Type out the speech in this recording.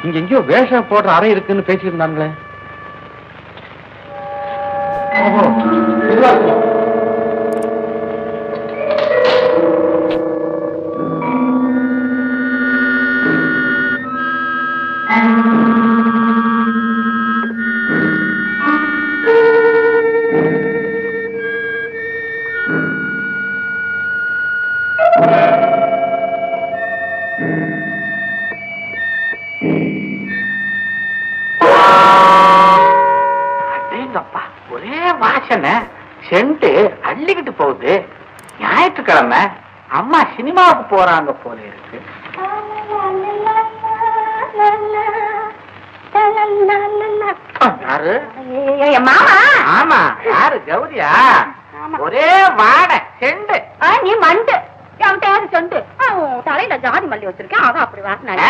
இங்க எங்கேயோ வேஷம் போடுற அறை இருக்குன்னு பேசியிருந்தாங்களே. ஒரே வாசனை செண்டு அள்ளிக்கிட்டு போகுது. ஞாயிற்றுக்கிழமை அம்மா சினிமாவுக்கு போறாங்க போல இருக்கு. யாரு? மாமா. ஆமா, யாரு? கௌரியா? ஒரே வாடை செண்டு. நீ மண்டு என்கிட்ட யாரு சொண்டு தலையில ஜாதி மல்லி வச்சிருக்கேன். அவன் அப்படி வாசினாரு.